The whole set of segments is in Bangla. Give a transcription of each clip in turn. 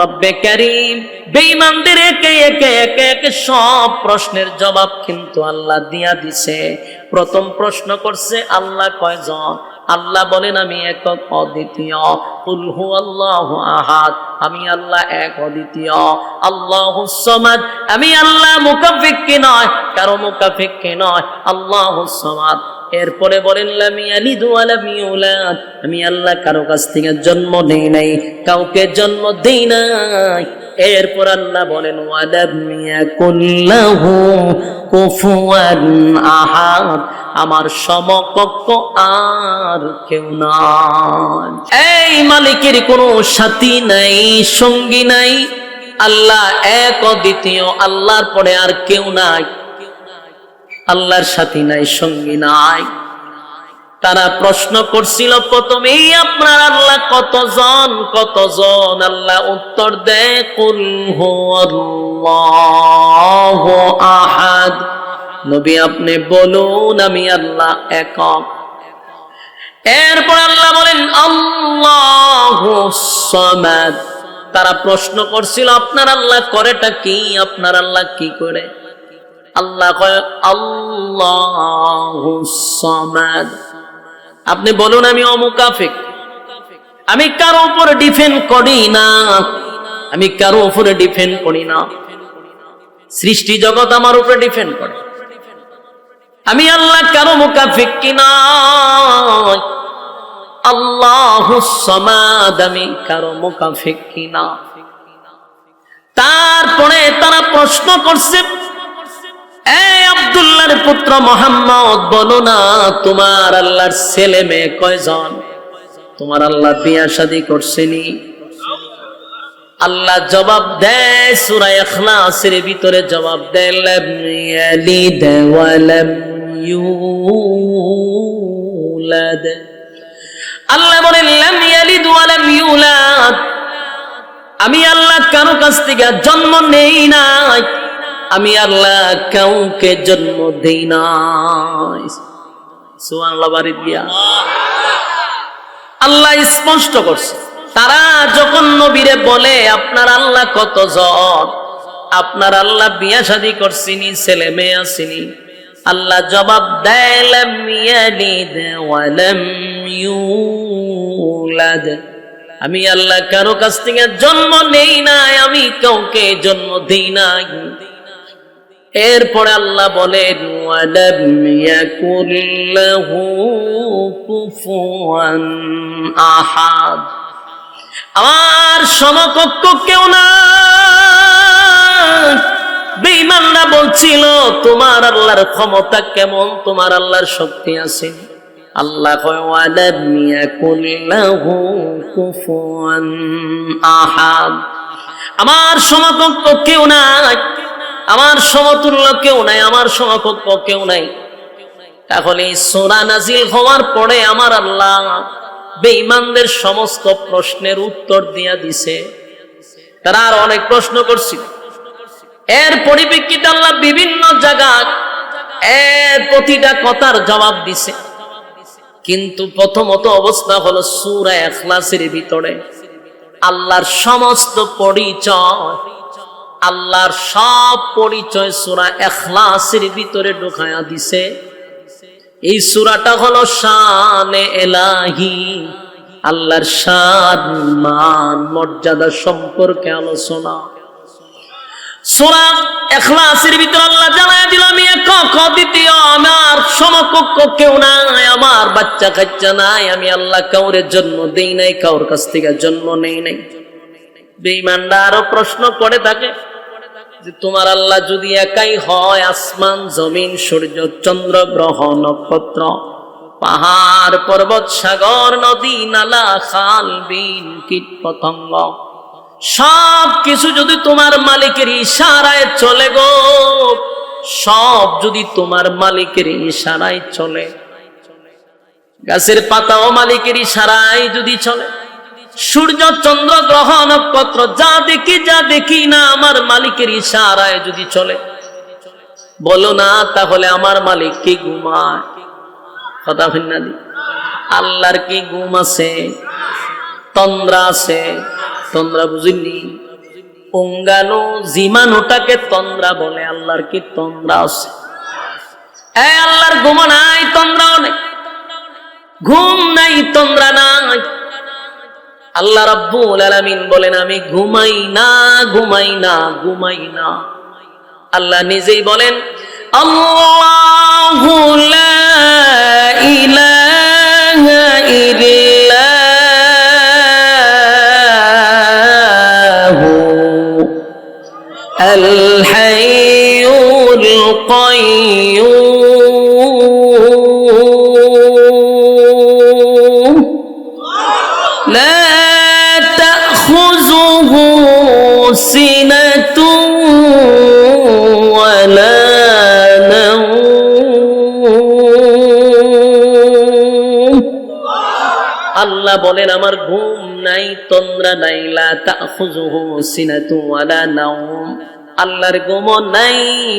রব্বে কারীম বেঈমানদের একে একে একে একে সব প্রশ্নের জবাব কিন্তু আল্লাহ দিয়া দিছে। প্রথম প্রশ্ন করছে আল্লাহ কয়জন? আল্লাহ বলেন আমি একক অদ্বিতীয়। কুল হুয়াল্লাহু আহাদ, আমি আল্লাহ এক অদ্বিতীয়। আল্লাহুস সামাদ, আমি আল্লাহ মুকাফিক্কি নয়, কারো মুকাফিক্কি নয়, আল্লাহুস সামাদ। এরপরে বলেন লাম ইয়ালিদ ওয়া লাম ইউলাদ, আমি আল্লাহ কারো কাছ থেকে জন্ম নেই নাই, কাউকে জন্ম দেই নাই। এরপর আল্লাহ বলেন ওয়া লাম ইয়াকুল লাহু কুফুয়ান আহাদ, আমার সমকক্ষ আর কেউ নাই। এই মালিকের কোনো সাথী নাই, সঙ্গী নাই। আল্লাহ এক অদ্বিতীয়, আল্লাহর পরে আর কেউ নাই। আল্লাহর সাথী নাই, সঙ্গী নাই। তারা প্রশ্ন করছিল প্রথমেই আপনার আল্লাহ কতজন কতজন? আল্লাহ উত্তর দেয় কুল হুয়াল্লাহু আহাদ, নবী আপনি বলুন আমি আল্লাহ একক। এরপর আল্লাহ বলেন আল্লাহুস সামাদ। তারা প্রশ্ন করছিল আপনার আল্লাহ করেটা কি? আপনার আল্লাহ কি করে? আল্লাহ কয় আল্লাহুস সামাদ, আপনি বলুন আমি অমুকাফিক, আমি কারো উপর ডিপেন্ড করি না, আমি কারো উপরে ডিপেন্ড করি না। সৃষ্টি জগৎ আমার উপরে ডিপেন্ড করে, আমি আল্লাহ কারো মুকাফিক কিনা। আল্লাহুস সামাদ, আমি কারো মুকাফিক কিনা। তারপরে তারা প্রশ্ন করছে এই আব্দুল্লাহর পুত্র মুহাম্মদ, বলো না তোমার আল্লাহর ছেলে মেয়ে কয়জন? তোমার আল্লাহ বিয়া শাদী করছেনি? আল্লাহ জবাব দেয় সূরা ইখলাসের ভিতরে জবাব দেয় লাম ইয়ালিদ ওয়া লাম ইউলাদ। আল্লাহ বলেন লাম ইয়ালিদ ওয়া লাম ইউলাদ, আমি আল্লাহ কারো কাছ থেকে জন্ম নেই নাই, আমি আল্লাহ কাউকে জন্ম দেই নাই। সুবহানাল্লাহ বাড়ি দিয়া আল্লাহ স্পষ্ট করছে। তারা যখন নবীরে বলে আপনার আল্লাহ কতজন, আপনার আল্লাহ বিয়া শাদী করছিনি, ছেলে মেয়ে আসেনি, আল্লাহ জবাব দেয় লাম ইয়ালিদ ওয়া লাম ইউলাদ, আমি আল্লাহ কারো কাছ থেকে জন্ম নেই নাই, আমি কাউকে জন্ম দেই নাই। এরপরে আল্লাহ বলেন ওয়া লাম ইয়াকুল লাহু কুফুয়ান আহাদ, আমার সমকক্ষ কেউ নাই। বেঈমানরা বলছিল তোমার আল্লাহর ক্ষমতা কেমন, তোমার আল্লাহর শক্তি আছে? আল্লাহ কয় ওয়া লাম ইয়াকুল লাহু কুফুয়ান আহাদ, আমার সমকক্ষ কেউ নাই, আমার সমতুল্য কেউ নাই, আমার সমকক্ষ কেউ নাই। তাহলে সূরা নাজিল হওয়ার পরে আমার আল্লাহ বেঈমানদের সমস্ত প্রশ্নের উত্তর দিয়া দিছে। তারা আর অনেক প্রশ্ন করছিল, এর পরিপ্রেক্ষিতে আল্লাহ বিভিন্ন জায়গায় এর প্রতিটা কথার জবাব দিছে। কিন্তু প্রথমত অবস্থা হলো সূরা ইখলাসের ভিতরে আল্লাহর সমস্ত পরিচয়, আল্লাহর সব পরিচয় সূরা ইখলাসের ভিতরে ঢুকায়া দিছে। এই সূরাটা হলো শানে ইলাহি, আল্লাহর শান মান মর্যাদা সম্পর্কে আলোচনা। সূরা ইখলাসের ভিতরে আল্লাহ জানায় দিল আমি একক অদ্বিতীয়, আমার সমকক্ষ কেউ নাই, আমার বাচ্চা কাচ্চা নাই, আমি আল্লাহ কাউরে জন্ম দেই নাই, কাউর কাছ থেকে জন্ম নেই নাই। বেঈমানরা আরো প্রশ্ন করে থাকে যে তোমার আল্লাহ যদি একাই হয়, আসমান জমিন সূর্য চন্দ্র গ্রহ নক্ষত্র পাহাড় পর্বত সাগর নদী নালা খাল বিল কীট পতঙ্গ সব কিছু যদি তোমার মালিকের ইশারায় চলে গো, সব যদি তোমার মালিকের ইশারায় চলে, গাছের পাতাও মালিকের ইশারায় যদি চলে, সূর্য চন্দ্র গ্রহ নক্ষত্র যা দেখি না আমার মালিকের ইশারায় যদি চলে, বলো না তাহলে আমার মালিক কি ঘুমায়? কথা ভিন্নাদি, আল্লাহর কি ঘুম আছে? তন্দ্রা আছে? তন্দ্রা বুঝিনি? অঙ্গাণু জীবাণুটাকে তন্দ্রা বলে। আল্লাহর কি তন্দ্রা আছে? আল্লাহর ঘুম নাই, তন্দ্রাও নেই। ঘুম নাই, তন্দ্রা নাই। আল্লাহ রাব্বুল আলামিন বলেন আমি ঘুমাই না, ঘুমাই না, ঘুমাই না। আল্লাহ নিজেই বলেন আল্লাহু লা ইলাহা ইল্লাহু আল হাইয়ুল কাইয়্যুম লা তাখুযুহু সিনাতুন ওয়ালা নাওম। আল্লাহ বলেন আমার ঘুম নাই, তন্দ্রা নাই। লা তাখুযুহু সিনাতুন ওয়ালা নাওম। আল্লাহর ঘুম নাই,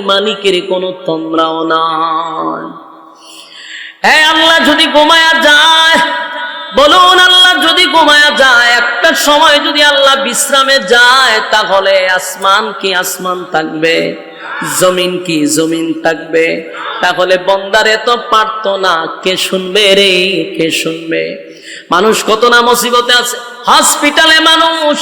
মালিকের কোনো তন্দ্রাও নাই। আল্লাহ যদি ঘুমায়া যায়, বলুন আল্লাহ যদি ঘুমায়া যায়, একটা সময় যদি আল্লাহ বিশ্রামে যায়, তাহলে আসমান কি আসমান থাকবে, জমিন কি জমিন থাকবে? তাহলে বন্দারে তো পারতো না, কে শুনবে রে, কে শুনবে? মানুষ কত না মুসিবতে আছে। হসপিটালে মানুষ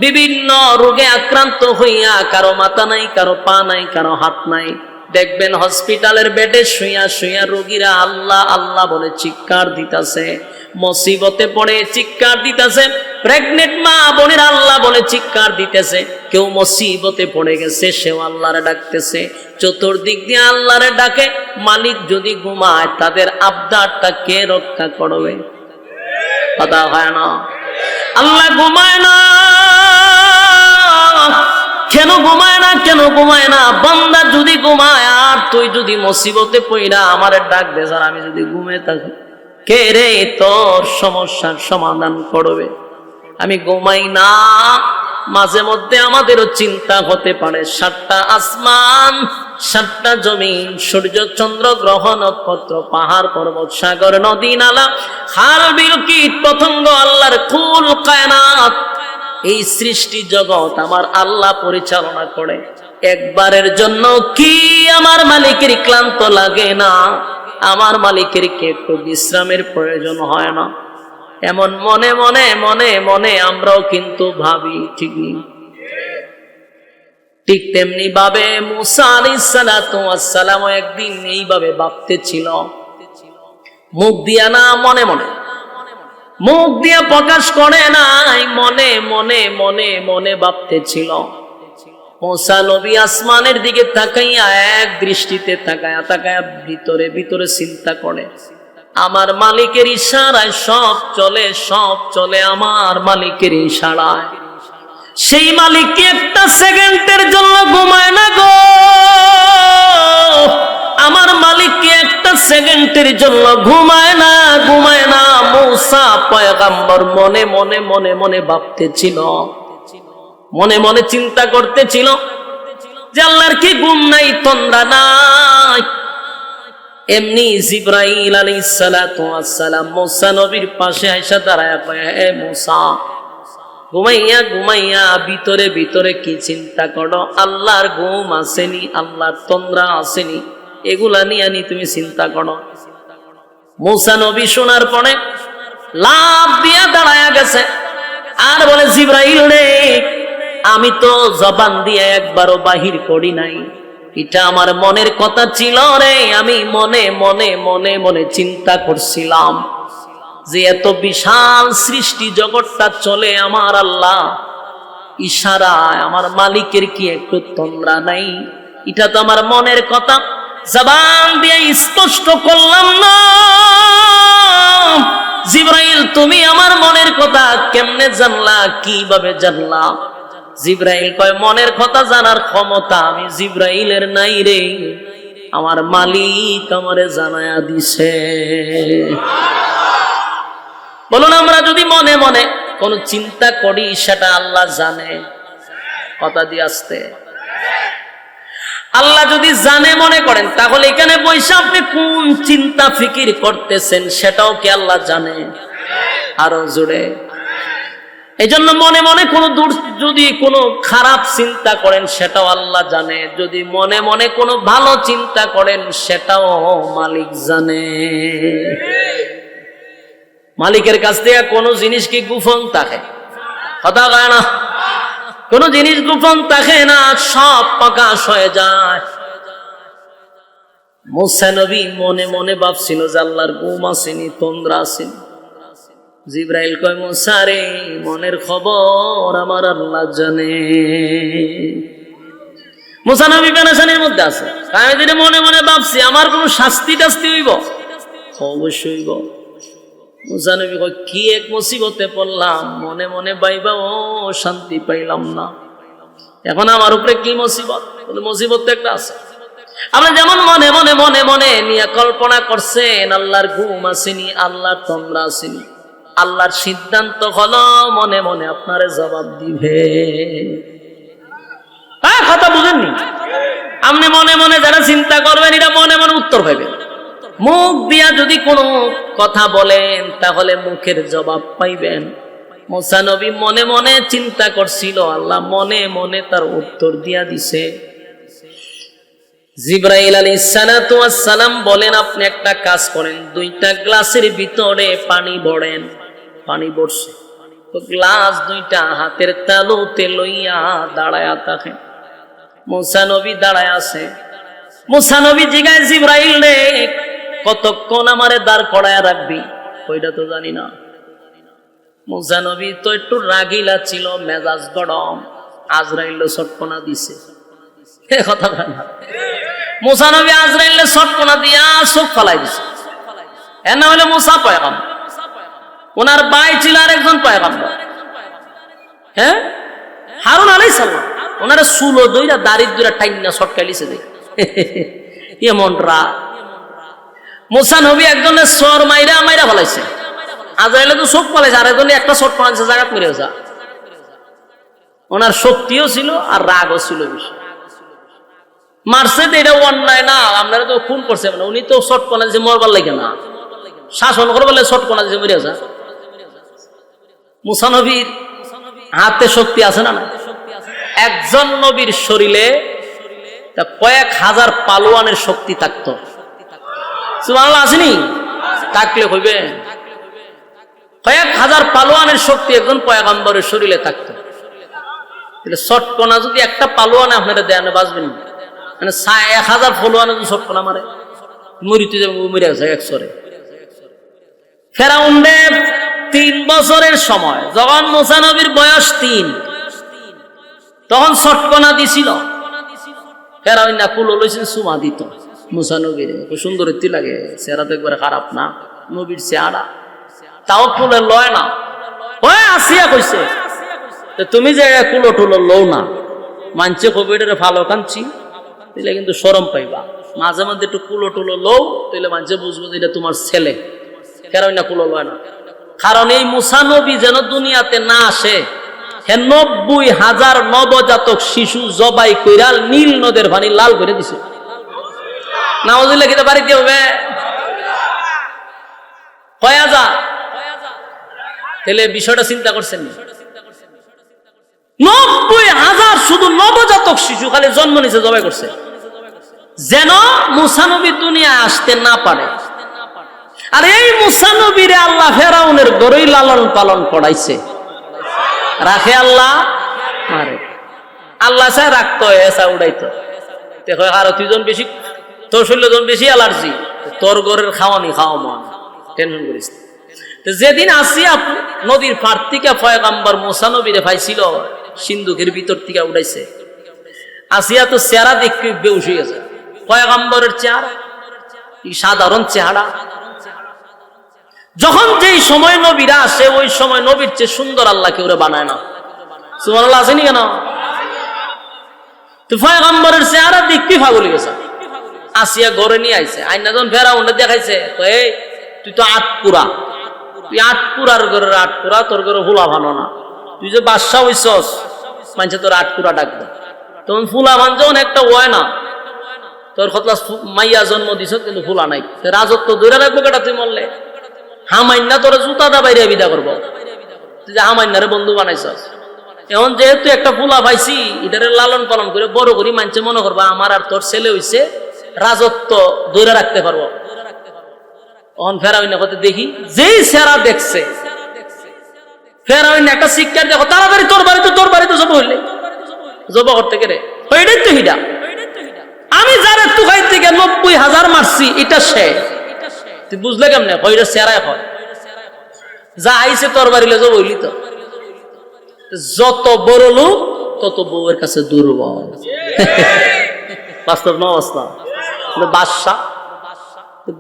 বিভিন্ন রোগে আক্রান্ত হইয়া, কারো মাথা নাই, কারো পা নাই, কারো হাত নাই। দেখবেন হসপিটালের বেডে শুইয়া শুইয়া রোগীরা আল্লাহ আল্লাহ বলে চিৎকার দিতেছে, মুসিবতে পড়ে চিৎকার দিতেছে। প্রেগনেন্ট মা বোনের আল্লাহ বলে চিৎকার দিতেছে। কেউ মুসিবতে পড়ে গেছে, সেও আল্লাহরে ডাকতেছে। চতুর্দিক দিয়ে আল্লাহরে ডাকে। মালিক যদি ঘুমায়, তাদের আবদারটা কে রক্ষা করবে? কথা হয় না। আল্লাহ ঘুমায় না। কেন ঘুমায় না? কেন ঘুমায় না? বান্দা যদি ঘুমায়, আর তুই যদি মুসিবতে পড়া আমারে ডাক দে, আর আমি যদি ঘুমে থাকি, কে রে তোর সমস্যার সমাধান করবে? আমি ঘুমাই না। মাঝে মধ্যে আমাদেরও চিন্তা হতে পারে, 7টা আসমান, 7টা জমিন, সূর্য চন্দ্র গ্রহ নক্ষত্র, পাহাড় পর্বত সাগর নদী নালা, খাল বিল কীট পতঙ্গ, আল্লাহর কুল কায়নাত, এই সৃষ্টি জগৎ আমার আল্লাহ পরিচালনা করে। একবারের জন্য কি আমার মালিকের ক্লান্ত লাগে না? আমার মালিকের কি একটু বিশ্রামের প্রয়োজন হয় না? এমন মনে মনে মনে মনে আমরাও কিন্তু ভাবি, ঠিক নেই? ঠিক তেমনি ভাবে মুসা আলাইহিস সালাতু ওয়াস সালাম একদিন এইভাবে ভাবতেছিল, মুখ দিয়া না, মনে মনে। মুখ দিয়া প্রকাশ করে নাই, মনে মনে মনে মনে ভাবতেছিল। মুসা নবী আসমানের দিকে তাকাইয়া, এক দৃষ্টিতে তাকায়া তাকায়া ভিতরে ভিতরে চিন্তা করে, আমার মালিকের ইশারায় সব চলে, সব চলে আমার মালিকের ইশারায়। সেই মালিক কি একটা সেকেন্ডের জন্য ঘুমায় না গো? আমার মালিক কি একটা সেকেন্ডের জন্য ঘুমায় না, ঘুমায় না। মুসা পয়গম্বর মনে মনে মনে মনে ভাবতেছিল, মনে মনে চিন্তা করতেছিল যে আল্লাহর কি ঘুম নাই, তন্দ্রা নাই? এমনি জিবরাইল আলাইহিস সালাতু ওয়াস সালাম মুসা নবীর পাশে আয়েশা দাঁড়ায়া কয়, হে মুসা, ঘুমাইয়া ঘুমাইয়া ভিতরে ভিতরে কি চিন্তা করো? আল্লাহর ঘুম আসেনি, আল্লাহর তন্দ্রা আসেনি, এগুলা নিয়ে তুমি চিন্তা করো। মুসা নবী শোনার পরে লাফ দিয়া দাঁড়ায়া গেছে, আর বলে, জিবরাইল রে, আমি তো জবান দিয়ে একবারও বাহির করি নাই, এটা আমার মনের কথা ছিল রে। আমি মনে মনে মনে মনে চিন্তা করছিলাম যে এত বিশাল সৃষ্টি জগৎটা চলে আমার আল্লাহ ইশারায়, আমার মালিকের কি একটু তন্দ্রা নাই? এটা তো আমার মনের কথা, জবান দিয়ে স্পষ্ট করলাম না। জিবরাইল, তুমি আমার মনের কথা কেমনে জানলা, কিভাবে জানলা? জিবরাইল কয়, মনের কথা জানার ক্ষমতা আমি জিবরাইলের নাই রে, আমার মালিক আমারে জানায়া দিছে। বলুন, আমরা যদি মনে মনে কোন চিন্তা করি, সেটা আল্লাহ জানে। কথা দিয়ে আসতে, আল্লাহ যদি জানে মনে করেন, তাহলে এখানে বসে আপনি কোন চিন্তা ফিকির করতেছেন সেটাও কি আল্লাহ জানে? আরো জোরে। এই জন্য মনে মনে যদি কোনো খারাপ চিন্তা করেন সেটাও আল্লাহ জানে, যদি মনে মনে কোনো ভালো চিন্তা করেন সেটাও মালিক জানে। মালিকের কাছ থেকে কোনো জিনিস কি গোপন থাকে? কথা কয় না, কোনো জিনিস গোপন থাকে না, সব প্রকাশ হয়ে যায়। মুসা নবী মনে মনে ভাবছিল যে আল্লাহর ঘুম আসেনি, তন্দ্রা আসেনি। জিবরাইল কয়, মুসা রে, মনের খবর আমার আল্লাহ জানে। মুসা নবী পেরেশানির মধ্যে আছে। আমি দিনে মনে মনে ভাবছি আমার কোনো শাস্তি টাস্তি হইব? অবশ্যই হইব। মুসা নবী কয়, কি এক মুসিবতে পড়লাম, মনে মনে ভাইবা ও শান্তি পাইলাম না। এখন আমার উপরে কি মুসিবত? বলে, মুসিবত তো একটা আছে। আপনি যেমন মনে মনে মনে মনে নিয়ে কল্পনা করছেন আল্লাহর ঘুম আসেনি, আল্লাহর তন্দ্রা আসেনি, আল্লাহর সিদ্ধান্ত হলো মনে মনে আপনারে জবাব দিবে। হ্যাঁ, কথা বুঝেননি? আপনি মনে মনে যারা চিন্তা করবেন এটা মনে মনে উত্তর পাইবেন। মুখ দিয়া যদি কোনো কথা বলেন তাহলে মুখের জবাব পাইবেন। মুসা নবী মনে মনে চিন্তা করছিল, আল্লাহ মনে মনে তার উত্তর দিয়া দিছে। জিবরাইল আলাইহিস সালাতু ওয়াস সালাম বলেন, আপনি একটা কাজ করেন, 2টা গ্লাসের ভিতরে পানি ভরেন। পানি ভরছে তো গ্লাস 2টা হাতের তালুতে লইয়া দাঁড়ায়া থাকে। মুসা নবী দাঁড়ায় আছে। মুসা নবী জিগায়, জিবরাইল রে, কতক্ষণ আমারে দাঁড় করায় রাখবি? ওইটা তো জানি না। মুসা নবী তো একটু রাগিলা ছিল, মেজাজ গরম। আজরাইল সটকনা দিছে। কথা বলে না, মুসা নবী আজরাইল সটকনা দিয়া চোখ ফালাই দিছে। এর নাম হলো মুসা পয়গম্বর। ওনার ভাই ছিল আরেকজন পয়গম্বর, হ্যাঁ, হারুন আলাইহিস সালাম। ওনারা চুলো দইরা দাড়ি দুইরা টাইনা সটকাইলিছে দে এমন রাগ। মুসা নবী একজনের সর মাইরা মাইরা ফলাইছে। আজরাইল তো চোখ ফালাইছে, আরেকজনে একটা শট ফালাইছে, জায়গা মেরে যা। ওনার শক্তিও ছিল আর রাগও ছিল বেশি। মারছে তো এটা অন্যায় না, আপনারা তো খুন করছে না, উনি তো শট ফালাইছে মরবার লাগে না, শাসন করবার লাগে শট ফালাইছে মেরে যা। মুসা নবীর হাতে শক্তি আছে না? একজন নবীর শরীরে কয়েক হাজার পালোয়ানের শক্তি থাকতো। সুবহানাল্লাহ, আসেনি? থাকলে হইবে, কয়েক হাজার পালোয়ানের শক্তি একজন পয়গম্বরের শরীরে থাকতো। শটকনা যদি একটা পালোয়ানে আপনারা দেন বাঁচবেন, মানে 1000 পালোয়ানে যদি শটকনা মারে মরিতে যাবে, মরে গেছে একসরে। ফেরাউনের 3 বছরের সময়, যখন মুসা নবীর বয়স 3, তখন শটকনা দিছিল। ফেরাউন না কুলো লইছেন, সুমা দিত মুসা নবীর। খুব সুন্দর লাগে, চেহারা তো একবারে খারাপ না নবীর চেহারা, তাও কুলে লয় না। ওই আসিয়া কইছে, তুমি যে কুলো টুলো লও না, মানছে কবিটারে ভালো কাঁদছি, তাহলে কিন্তু শরম পাইবা। মাঝে মাঝে একটু কুলো টুলো লও, তাহলে মানছে বুঝবো যে এটা তোমার ছেলে। ফেরাউন না কুলো লয় না, কারণ এই মুসা নবী যেন দুনিয়াতে না আসে, 90,000 নবজাতক শিশু জবাই কইরা নীল নদের পানি লাল করে দিছে। নাউজুবিল্লাহ, কিতা বাড়িতে হবে কয়া যা। তাহলে বিষয়টা চিন্তা করছেন? 90,000 শুধু নবজাতক শিশু খালি জন্ম নিছে, জবাই করছে, যেন মুসা নবী দুনিয়ায় আসতে না পারে। আর এই মুসা নবীরে আল্লাহ ফেরাউনের গরই লালন পালন করাইছে। রাখে আল্লাহ, মারে আল্লাহ, চাই রাখতো, এসা উড়াইতো। দেখো, আর তুইজন বেশি, তোর 16 জন বেশি অ্যালার্জি, তোর ঘরের খাওয়ানি খাওয়া মন, টেনশন করিস। যেদিন আসিয়া নদীর পার থেকে পয়গম্বর মুসা নবীরে পাইছিল, সিন্ধুকের ভিতর থেকে উঠাইছে। আসিয়া তো চেহারা দেখে বেউস হয়ে গেছে। পয়গম্বরের চেহারা সাধারণ চেহারা। যখন যেই সময় নবীরা আসে, ওই সময় নবীর চেয়ে সুন্দর আল্লাহ কেউ বানায় না। সুবহানাল্লাহ, আসেনি কেন? তো পয়গম্বরের চেহারা দেখতে পাগল গেছে। আসিয়া ঘরে নিয়ে আইছে, আইনা যখন ফেরাউন দেখাইছে, এই তুই তো আটপুরা, তুই আটপুরার ঘরের আটপুরা, তোর ঘরে ফুলা ভালো না, তুই যে বাদশা হইছস, মানছে তোর আটপুরা ডাকবে। তখন ফুলা ভান যখন একটা হয় না, তোর কতলা মাইয়া জন্ম দিছ কিন্তু ফুলা নাই, রাজত্ব ধরে রাখবো কেটা? তুই মরলে হামাইন না তোর জুতা দা বাইরে বিদা করবো। তুই যে হামাইনারে বন্ধু বানাইছস, এখন যেহেতু একটা ফুলা পাইছি, এটারে লালন পালন করে বড় করি, মানছে মনে করবা আমার আর তোর ছেলে হইছে, রাজত্ব ধরে রাখতে পারবো। অন ফেরাউন কথা দেখি, যেই সেরা দেখছে ফেরাউন একটা শিক্ষা দেখো, তাড়াতাড়ি তোর বাড়িতে জব হইলে জব করতে গেলে ওইটাই তো হিডা। আমি যার একটু খাই থেকে 90,000 মারছি, এটা সে তুই বুঝলে কেমনে? ওইটা সেরাই হয়, যা আইছে তোর বাড়িলে জব হইলি। তো যত বড় লোক তত বউয়ের কাছে দুর্বল। বাস্তব না অবস্থা? বাদশাহ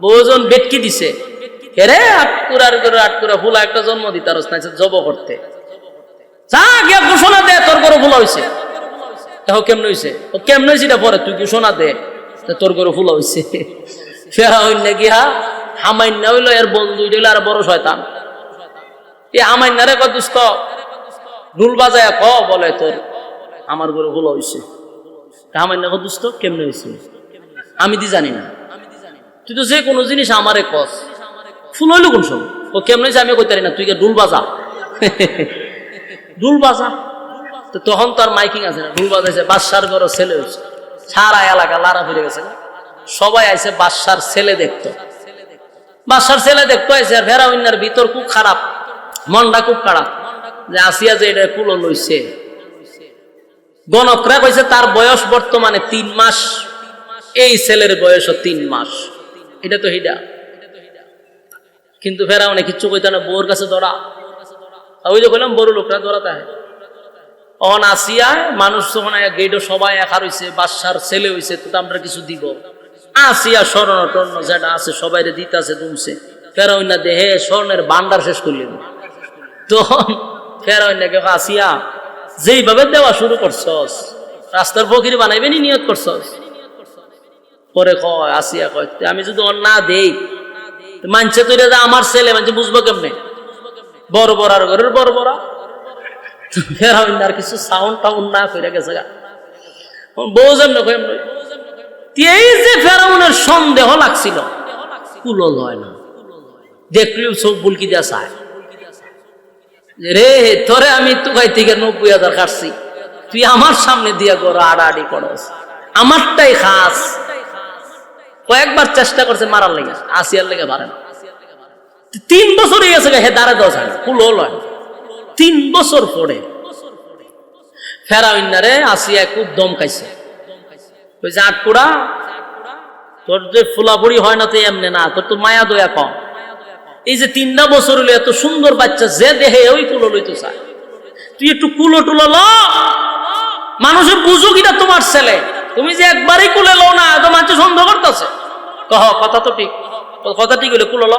বউজন বেটকি দিছে, এরে আটকুরা ফুলা একটা জন্ম দিতে আর জব করতে, যা গিয়া ঘোষণা দে তোর গরু ফুলা হয়েছে। দেখো কেমন হয়েছে, ও কেমন হয়েছে এটা পরে তুই ঘোষণা দে তোর গরু ফুলা হয়েছে। ফেরাউন গিয়া হামাইন্না হইলো এর বন্ধু, হইলো আর বড় শয়তান। এই হামাইন্নারে কত দুস্থ ঢুল বাজায় ক বলে তোর আমার গরু ফুলা হয়েছে। হামাইন্না কত দুস্থ কেমন হয়েছে আমি দি জানি না, তুই তো যে কোনো জিনিস আমারে কস, ফুল হইলো কোন সময় ও কেমন হয়েছে আমি কইতে পারি না, তুই ঢুল বাজা। ঢুল বাজা তো তখন তো আর মাইকিং আছে না, ঢুল বাজাইছে, বাদশার ঘর ছেলে হয়েছে, সারা এলাকা লারা ফিরে গেছে, সবাই আইছে বাদশার ছেলে দেখতো। বাদশার ছেলে দেখতো আইছে, আর ফেরাউনের ভিতর খুব খারাপ, মনটা খুব খারাপ যে আসিয়া যে এটা কুলো লইছে। গণকরা কইছে তার বয়স বর্তমানে 3 মাস, এই ছেলের বয়সও 3 মাস, এটা তো হিডা। কিন্তু ফেরাউনে কিচ্ছু কইতো না, বউর কাছে ধরা। ওই যে বললাম বড় লোকরা ধরাতে হয়। অন আসিয়া মানুষ যখন গেটও সবাই একা রইছে, বাদশার ছেলে হইছে, তো আমরা কিছু দিব। আসিয়া স্বর্ণ টর্ণ যেটা আছে সবাই দিতাছে দুমছে। ফেরাউন না দেহে স্বর্ণের ভান্ডার শেষ করলেন। তখন ফেরাউন না আসিয়া যেইভাবে দেওয়া শুরু করছস, রাস্তার ফকির বানাইবে নি নিয়ত করছস। পরে কয় আসিয়া কয় আমি যদি অন না দেই মানছে তো এটা আমার ছেলে, মানছে বুঝবো কেমনে? বড় বড় আর ঘরের বড় বড়। ফেরাউন আর কিছু সাউন্ড টাউন্ড না করে গেছে গা, বউ যেমন এই যে ফেরাউনের সন্দেহ লাগছিল, কুলল হয় না, দেখলেও চোখ বুলকি দেওয়া চায় রে, তোরে আমি তুকাই থেকে 90,000 কাটছি, তুই আমার সামনে দিয়া গড় আড়াআড়ি করস, আমারটাই খাস। কয়েকবার চেষ্টা করছে মারার লেগে, আসিয়ার লেগে পারে না। 3 বছর হয়ে গেছে হে দাঁড়ে দশ হয় না, কুলো লয়। 3 বছর পরে ফেরাউন্নারে আসিয়া খুব দম খাইছে, কইছে আটকুড়া তোর যে ফুলাফুরি হয় না তো এমনি না, তোর তো মায়া দয়া কম। এই যে 3টা বছর হইলো এত সুন্দর বাচ্চা যে দেহে ওই কুলো লইতে চায়, তুই একটু কুলো টুলো ল, মানুষে বুঝুক এটা তোমার ছেলে। তুমি যে একবারই কুলে লো না, তো মানুষ সন্দেহ করতেছে। কহ কথা তো ঠিক, কথা ঠিক হইলে কুলো ল।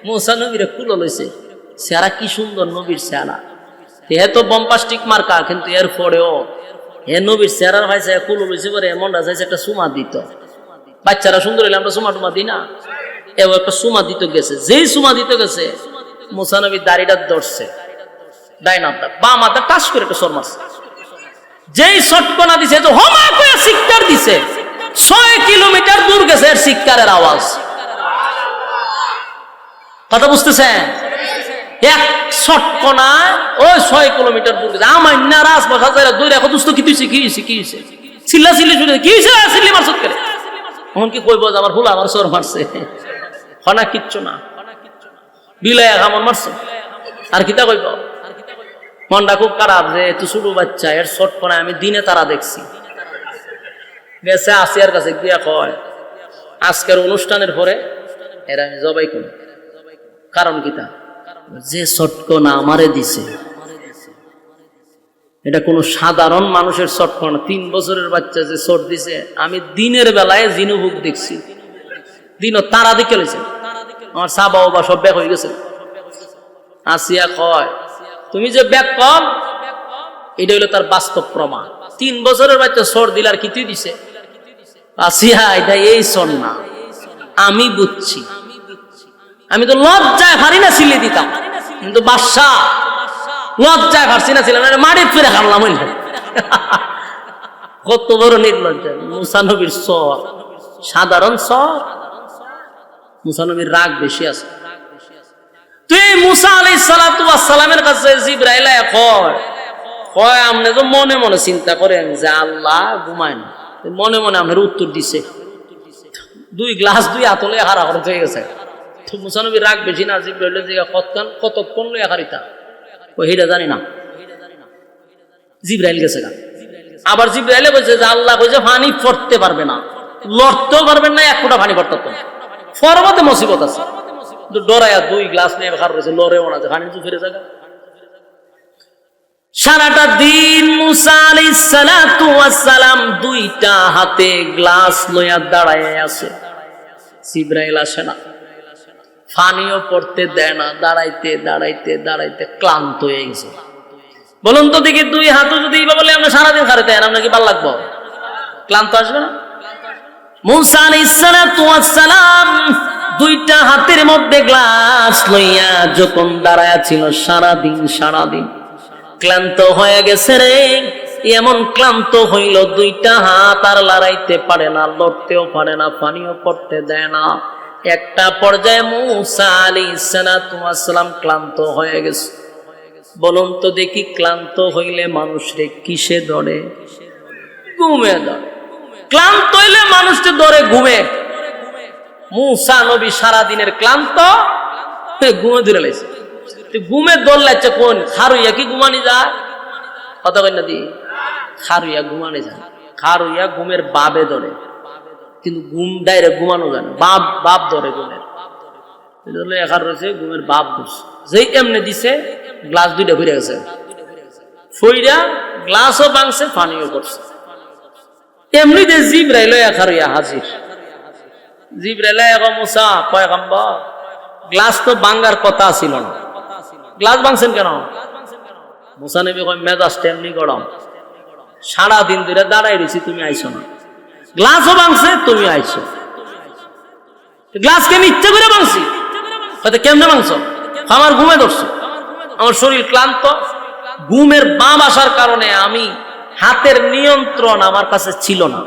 মুসা নবীরে কুলো লইছে, সেরা কি সুন্দর নবীর সেরা, হে তো বম্পাস্টিক মার্কা, কিন্তু এর পরেও হে নবীর সেরার ভাইছে কুলো লইছে পরে মনটা চাইছে একটা সুমা দিত। বাচ্চারা সুন্দর হইলে আমরা সুমা টুমা দিই না, এও একটা সুমা দিতে গেছে। যেই সুমা দিতে গেছে মুসা নবীর দাড়িটা ধরছে, ডাইনাটা বা মাথা টাচ করে একটা সর মারছে। যেই শটকনা দিছে তো হমা করে শিক্ষার দিছে, 6 কিলোমিটার দূর গেছে এর শিক্ষারের আওয়াজ। কথা বুঝতেছেন? এক শটকনায় ওই 6 কিলোমিটার দূর গেছে। আমার নারাজ বসা যায় দূরে, এখন দুস্থ কি হইছে কি হইছে কি হইছে, চিল্লা চিল্লি শুনে কি হইছে, চিল্লি মারছত করে। এখন কি কইব যে আমার হুলা আমার সর মারছে? হনা কিচ্ছু না, বিলায় আমার মারছে আর কিতা কইব? মনটা খুব খারাপ যে এত ছোট বাচ্চা, এর শটকনায় আমি দিনে তারা দেখছি। গেছে আসিয়ার কাছে গিয়া কয় আজকের অনুষ্ঠানের পরে এরা আমি জবাই করি। কারণ কিতা? যে শটকনা আমারে দিছে এটা কোনো সাধারণ মানুষের শটকনা। 3 বছরের বাচ্চা যে শট দিছে, আমি দিনের বেলায় জিনুভুক দেখছি, দিনও তারা দিকে লইছে, আমার সাবা বা সব ব্যাক হয়ে গেছে। আসিয়া কয় তুমি যে ব্যাক কল, এটা হইলো তার বাস্তব প্রমাণ। 3 বছরের বাচ্চা শট দিল আর কি তুই দিছে? আসিয়া এটা এই শট না, আমি বুঝছি, আমি তো লজ্জায় পারি না ছিলে দিতাম, কিন্তু বাদশা লজ্জায় পারছি না ছিলাম, মাটি ফিরে খাল্লাম। কত বড় নির্লজ্জা! মুসা নবীর সর সাধারণ সর, মুসা নবীর রাগ বেশি আছে। তুই মুসা আলাইহিস সালাতু ওয়াস সালামের কাছে জিবরাইল কয় আপনি তো মনে মনে চিন্তা করেন যে আল্লাহ ঘুমায় না, মনে মনে আপনার উত্তর দিছে, 2 গ্লাস 2 হাতলে হারা করে হয়ে গেছে। তো মুসা নবী রাগ বেশি না, জিবরাইলের দিকে কতক্ষণ লইয়া হারিতা ও হেটা জানি না, জিবরাইল গেছে গা। আবার জিবরাইলে কইছে যে আল্লাহ কইছে পানি পড়তে পারবে না, লড়তেও পারবেন না, 1 ফোঁটা পানি পড়তে ফরবতে মুসিবত আছে। ডরাইয়া 2 গ্লাস নিয়ে খার রয়েছে, লড়েও না, পানি তো ফিরে যাবে। সারাটা দিন মুসা আলাইহিস সালাতু ওয়াস সালাম 2টা হাতে গ্লাস লইয়া দাঁড়ায় আছে, জিবরাইল আসে না, পানিও পড়তে দেয় না, দাঁড়াইতে দাঁড়াইতে দাঁড়াইতে ক্লান্ত হয়ে গেছে। বলুন তো দেখি 2 হাতও যদি বলে আমরা সারাদিন খারাতে আপনার কি ভালো লাগবো? ক্লান্ত আসবে না? মুসা আলাইহিস সালাতু ওয়াস সালাম 2টা হাতের মধ্যে গ্লাস লইয়া যখন দাঁড়ায়া ছিল সারাদিন ক্লান্ত হয়ে গেছে রে। এমন ক্লান্ত হইল 2টা হাত আর লড়াইতে পারে না, লড়তেও পারে না, পানিও পড়তে দেয় না। একটা পর্যায়ে মুসা আলাইহিস সালাতু ওয়াস সালাম ক্লান্ত হয়ে গেছে। বলুন তো দেখি ক্লান্ত হইলে মানুষরে কিসে ধরে? ঘুমে ধরে। ক্লান্ত হইলে মানুষকে ধরে ঘুমে। মুসা নবী সারাদিনের ক্লান্ত, ঘুমে ধরে লাইছে। ঘুমে দৌড় লাগছে কোন খারুইয়া কি ঘুমানি যায়? কথা কই না দি, খারুইয়া ঘুমানি যায়। খারুইয়া ঘুমের বাবে ধরে, কিন্তু ঘুম ডাইরেক্ট ঘুমানো যায় না, বাপ ধরে ঘুমের। এখার রয়েছে ঘুমের বাপ ধরছে, যেই এমনি দিছে গ্লাস 2টা ফিরে গেছে, ফইরা গ্লাসও ভাঙছে, পানিও পড়ছে। এমনি যে জিবরাইল খারুইয়া হাজির। জিবরাইল মুসা পয়গম্বর, গ্লাস তো ভাঙার কথা ছিল না, গ্লাস ভাঙছেন কেন? মুসা নবী কয় মেজাজটা এমনি গরম, সারাদিন ধরে দাঁড়াই রয়েছি, তুমি আইছো না, গ্লাসও ভাঙছে, তুমি আইছো। গ্লাসকে আমি ইচ্ছা করে ভাঙছি। হয়তো কেমনে ভাঙছো? আমার ঘুমে ধরছো, আমার শরীর ক্লান্ত, ঘুমের বাম আসার কারণে আমি হাতের নিয়ন্ত্রণ আমার কাছে ছিল না।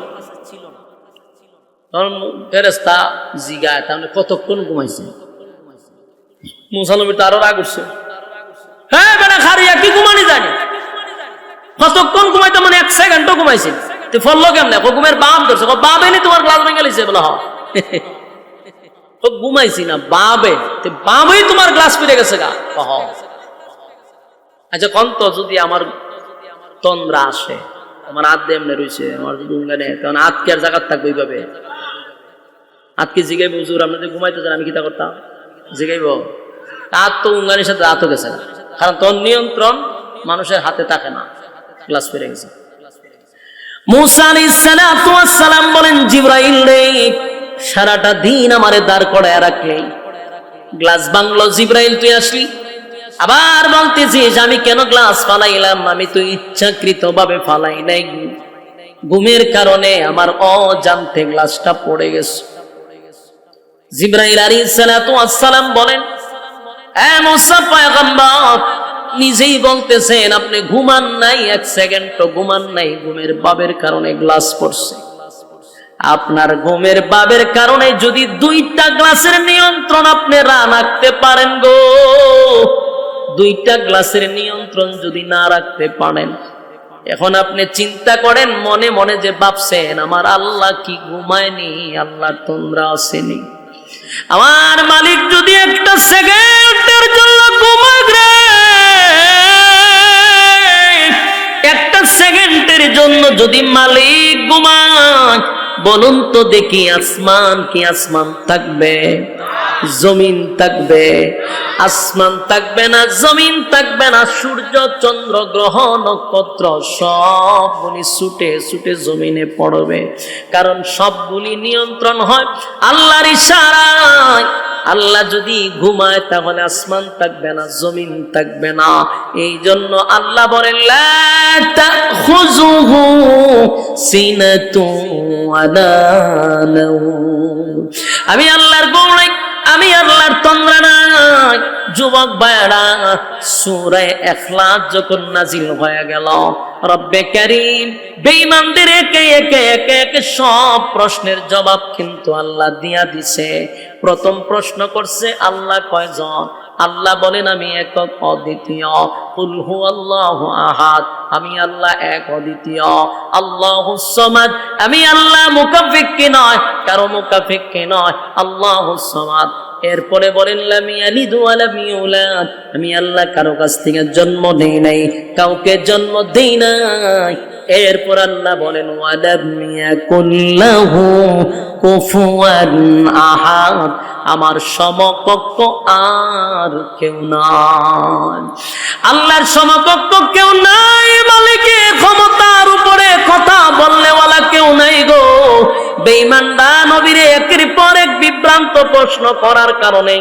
ফেরেশতা জিগায় তাহলে কতক্ষণ ঘুমাইছে? মুসা নবী তো আরো রাগ উঠছে, হ্যাঁ বেটা খারিয়া কি ঘুমানি জানি, কতক্ষণ ঘুমাইতে? মানে 1 সেকেন্ডও ঘুমাইছে। তুই ফললো কেমনে? ঘুমের বাম ধরছে, বাবে নি তোমার গ্লাস ভেঙে লিছে বলে ঘুমাইছি না, বাবেই তোমার গ্লাস ফিরে গেছে গা। আচ্ছা কন্ত যদি আমার তন্দ্রা আসে, আমার হাত দিয়ে এমনি রয়েছে, আমার যদি উঙ্গানে, তখন হাত কি আর জায়গার থাকবে? এইভাবে হাতকে জিগাইব, হুজুর আপনি যদি ঘুমাইতে চান আমি কিতা করতাম? জিগাইব? হাত তো উঙ্গানির সাথে হাতও গেছে না, কারণ তোর নিয়ন্ত্রণ মানুষের হাতে থাকে না, গ্লাস ফিরে গেছে। মুসা আলাইহিস সালাতু ওয়াস সালাম বলেন, জিবরাইল রে সারাটা দিন আমারে দাঁড় করায় রাখলে, গ্লাস ভাঙলো, জিবরাইল তুই আসলি। আবার বলতেছিস আমি কেন গ্লাস ফালাইলাম? আমি তো ইচ্ছাকৃত ভাবে ফালাই নাই, ঘুমের কারণে আমার অজান্তে গ্লাসটা পড়ে গেছে। জিবরাইল আলাইহিস সালাতু ওয়াস সালাম বলেন, এ মুসা পয়গম্বর, নিজেই বলতেছেন আপনি ঘুমান নাই, 1 সেকেন্ডও ঘুমান নাই, ঘুমের বাবের কারণে গ্লাস পড়ছে। আপনার ঘুমের বাবের কারণে যদি 2টা গ্লাসের নিয়ন্ত্রণ আপনি রাখতে পারেন গো, 2টা গ্লাসের নিয়ন্ত্রণ যদি না রাখতে পারেন, এখন আপনি চিন্তা করেন মনে মনে যে ভাবছেন আমার আল্লাহ কি ঘুমায়নি, আল্লাহ তন্দ্রা আসেনি। আমার মালিক যদি 1 সেকেন্ডের জন্য ঘুমায় রে, 1 সেকেন্ডের জন্য যদি মালিক ঘুমায়, বলুন তো দেখি আসমান কি আসমান থাকবে? জমিন থাকবে? আসমান থাকবে না, জমিন থাকবে না, সূর্য চন্দ্র গ্রহ নক্ষত্র সবগুলি ছুটে ছুটে জমিনে পড়বে, কারণ সবগুলি নিয়ন্ত্রণ হয় আল্লাহর ইশারায়। আল্লাহ যদি ঘুমায় তাহলে আসমান থাকবে না, জমিন থাকবে না। এই জন্য আল্লাহ বলেন লা তাখুযুহু সিনাতুন ওয়ালা নাওম। আমি আল্লাহর গৌরব, আমি আল্লাহর তন্দ্রা নাই। যুবক ভাইরা, সূরা ইখলাস যখন নাজিল হয়ে গেল, রব্বে কারীম বেঈমানদের একে একে সব প্রশ্নের জবাব কিন্তু আল্লাহ দিয়া দিছে। প্রথম প্রশ্ন করছে আল্লাহ কয়জন? আল্লাহ বলেন আমি একক অদ্বিতীয়। কুল হুয়াল্লাহু আহাদ, আমি আল্লাহ এক অদ্বিতীয়। আল্লাহুস সামাদ, আমি আল্লাহ মুকাফিক্কি নয়, কারো মুকাফিক্কি নয়, আল্লাহুস সামাদ। এরপরে বলেন লাম ইয়ালিদ ওয়া লাম ইউলাদ, আমি আল্লাহ কারো কাছ থেকে জন্ম নেই নাই, কাউকে জন্ম দেই নাই। এরপর আল্লাহ বলেন ওয়ালাম ইয়াকুল লাহু কুফুয়ান আহাদ, আমার সমকক্ষ আর কেউ নাই। আল্লাহর সমকক্ষ কেউ নাই, মালিকের ক্ষমতার উপরে কথা বললে ওয়ালা কেউ নাই গো। বেঈমানরা নবীরে একের পর এক বিভ্রান্ত প্রশ্ন করার কারণে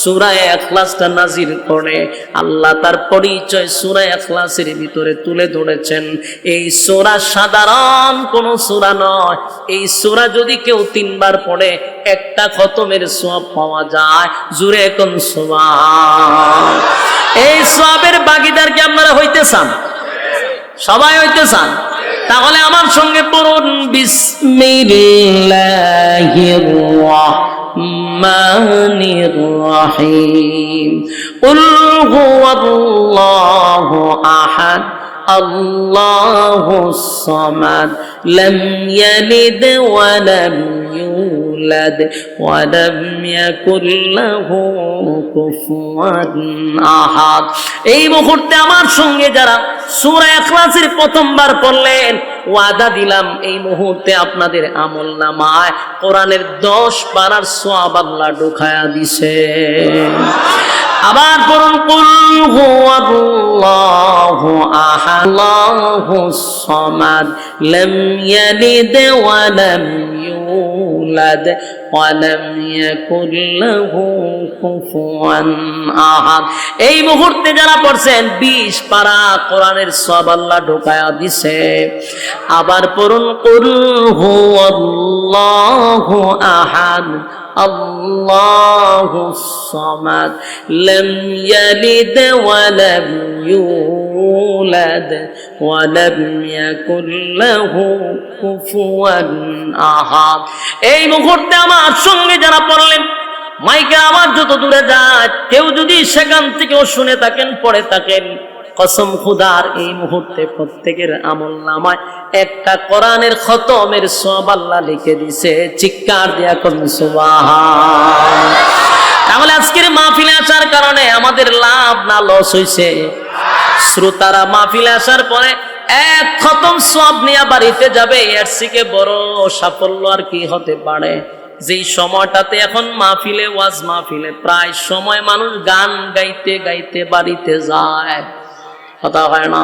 সূরা ইখলাসটা নাজিল করে আল্লাহ তার পরিচয় সূরা ইখলাসের ভিতরে তুলে ধরেছেন। এই সূরা সাধারণ কোন সূরা নয়, এই সূরা যদি কেউ 3 বার পড়ে একটা খতমের সওয়াব পাওয়া যায়। জোরে কোন সুবহান। এই সওয়াবের ভাগীদার কি আপনারা হইতে চান? সবাই হইতে চান? তাহলে আমার সঙ্গে পড়ুন বিসমিল্লাহির রাহমানির রাহিম। কুল হুয়াল্লাহু আহাদ আল্লাহুস সামাদ লাম ইয়ালিদ ওয়া লাম ইউলাদ ওয়া লাম ইয়াকুল লাহু কুফুয়ান আহাদ। এই মুহূর্তে আমার সঙ্গে যারা সূরা ইখলাসের প্রথমবার পড়লেন, ওয়াদা দিলাম এই মুহূর্তে আপনাদের আমলনামায় কোরআনের 10 পারার সওয়াব আল্লাহ ঢুকায়া দিছে। আবার পড়ুন কুল হুয়াল্লাহু আহাদ আল্লাহুস সামাদ লাম ইয়ালিদ ওয়া লাম ইউলাদ ওয়া লাম ইয়াকুল লাহু কুফুয়ান আহাদ। এই মুহূর্তে যারা পড়ছেন 20 পারা কোরআনের সওয়াব আল্লাহ ঢুকায়া দিছে। আবার পড়ুন কুল হুয়াল্লাহু আহাদ আল্লাহুস সামাদ লাম ইয়ালিদ ওয়া লাম ইউলাদ ওয়া লাম ইয়াকুল লাহু কুফুয়ান আহাদ। এই মুহূর্তে আমার সঙ্গে যারা পড়লেন, মাইকে আমার যত দূরে যায়, কেউ যদি সেখান থেকেও শুনে থাকেন, পড়ে থাকেন, কসম খুদার এই মুহূর্তে প্রত্যেকের আমলনামায় একটা কোরআনের খতমের সওয়াব আল্লাহ লিখে দিয়েছে। চিৎকার দিয়া কোন সুবহান। তাহলে আজকের মাহফিলে আসার কারণে আমাদের লাভ না লস হইছে? শ্রোতারা মাহফিলে আসার পরে এক খতম সওয়াব নিয়ে বাড়িতে যাবে, এর থেকে বড় সাফল্য আর কি হতে পারে? যেই সময়টাতে এখন মাহফিলে ওয়াজ মাহফিলে প্রায় সময় মানুষ গান গাইতে গাইতে বাড়িতে যায়, কথা হয় না?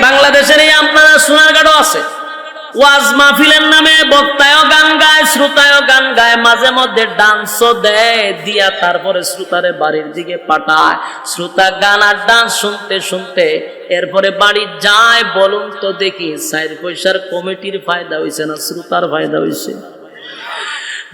বাংলাদেশের এই আপনারা সোনারগাঁও আছে, ওয়াজ মাহফিলের নামে বক্তায়ও গান গায়, শ্রোতায়ও গান গায়, মাঝে মধ্যে ডান্সও দেয়, দিয়া তারপরে শ্রোতারে বাড়ির দিকে পাঠায়। শ্রোতা গান আর ডান্স শুনতে শুনতে এরপরে বাড়ি যায়। বলুন তো দেখি, 4 পয়সার কমিটির ফায়দা হয়েছে না শ্রোতার ফায়দা হয়েছে?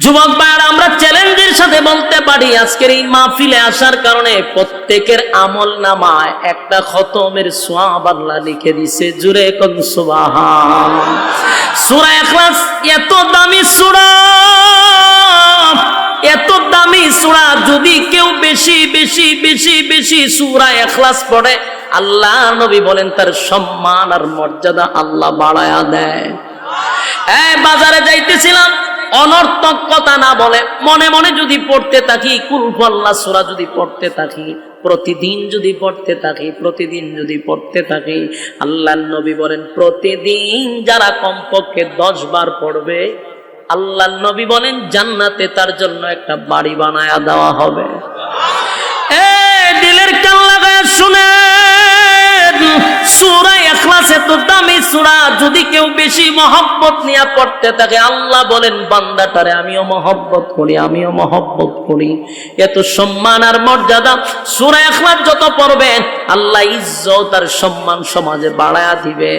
যুবক ভাইরা, আমরা চ্যালেঞ্জের সাথে বলতে পারি আজকের এই মাহফিলে আসার কারণে প্রত্যেকের আমলনামায় একটা খতমের সওয়াব আল্লাহ লিখে দিয়েছে। জোরে কোন সুবহান। সূরা ইখলাস এত দামি সূরা, এত দামি সূরা, যদি কেউ বেশি বেশি বেশি বেশি সূরা ইখলাস পড়ে, আল্লাহ নবী বলেন তার সম্মান আর মর্যাদা আল্লাহ বাড়ায়া দেয়। এই বাজারে যাইতেছিলাম, অনর্থক কথা না বলে মনে মনে যদি পড়তে থাকি, কুল হুয়াল্লাহ সূরা যদি পড়তে থাকি, প্রতিদিন যদি পড়তে থাকি, প্রতিদিন যদি পড়তে থাকি, আল্লাহর নবী বলেন প্রতিদিন যারা কমপক্ষে 10 বার পড়বে, আল্লাহর নবী বলেন জান্নাতে তার জন্য একটা বাড়ি বানায়া দেওয়া হবে। দিলের কান লাগায় শুনে, সূরা ইখলাস এত দামি সূরা, যদি কেউ বেশি মহব্বত নিয়ে পড়তে থাকে, আল্লাহ বলেন বান্দাটারে আমিও মহব্বত করি, আমিও মহব্বত করি। এত সম্মান আর মর্যাদা সূরা ইখলাস যত পড়বেন, আল্লাহ ইজ্জত আর সম্মান সমাজে বাড়ায়া দিবে,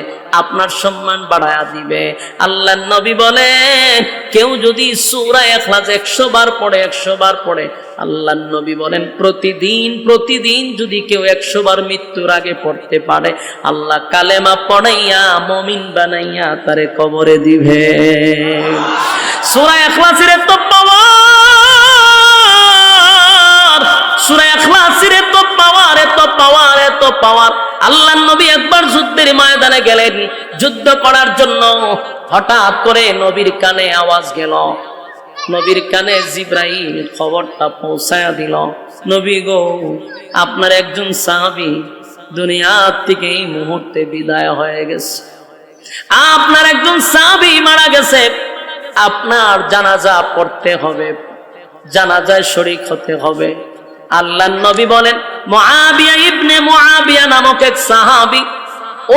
আপনার সম্মান বাড়ায়া দিবে। আল্লাহর নবী বলেন কেউ যদি সূরা ইখলাস 100 বার পড়ে, 100 বার পড়ে, আল্লাহর নবী বলেন প্রতিদিন প্রতিদিন যদি কেউ 100 বার মৃত্যুর আগে পড়তে পারে, আল্লাহ কালেমা পড়াইয়া মুমিন বানাইয়া তারে কবরে দিবে। সূরা ইখলাসের এত পাওয়ার, সূরা ইখলাসের এত পাওয়ার, এত পাওয়ার, এত পাওয়ার। আল্লাহর নবী একবার যুদ্ধের ময়দানে গেলেন যুদ্ধ করার জন্য। হঠাৎ করে নবীর কানে আওয়াজ গেল, নবীর কানে জিবরাইল খবরটা পৌঁছায়া দিল, নবী গো, আপনার একজন সাহাবী দুনিয়া থেকে এই মুহূর্তে বিদায় হয়ে গেছে, আপনার একজন সাহাবী মারা গেছে, আপনার জানাজা পড়তে হবে, জানাজায় শরীক হতে হবে। আল্লাহর নবী বলেন, মুআবিয়া ইবনে মুআবিয়া নামক এক সাহাবী,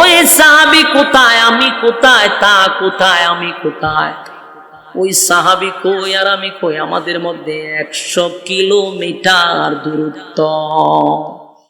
ওই সাহাবী কোথায়, আমি কোথায়, তা কোথায়, আমি কোথায়? ওই সাহাবী কই আর আমি কই, আমাদের মধ্যে 100 কিলোমিটার দূরত্ব।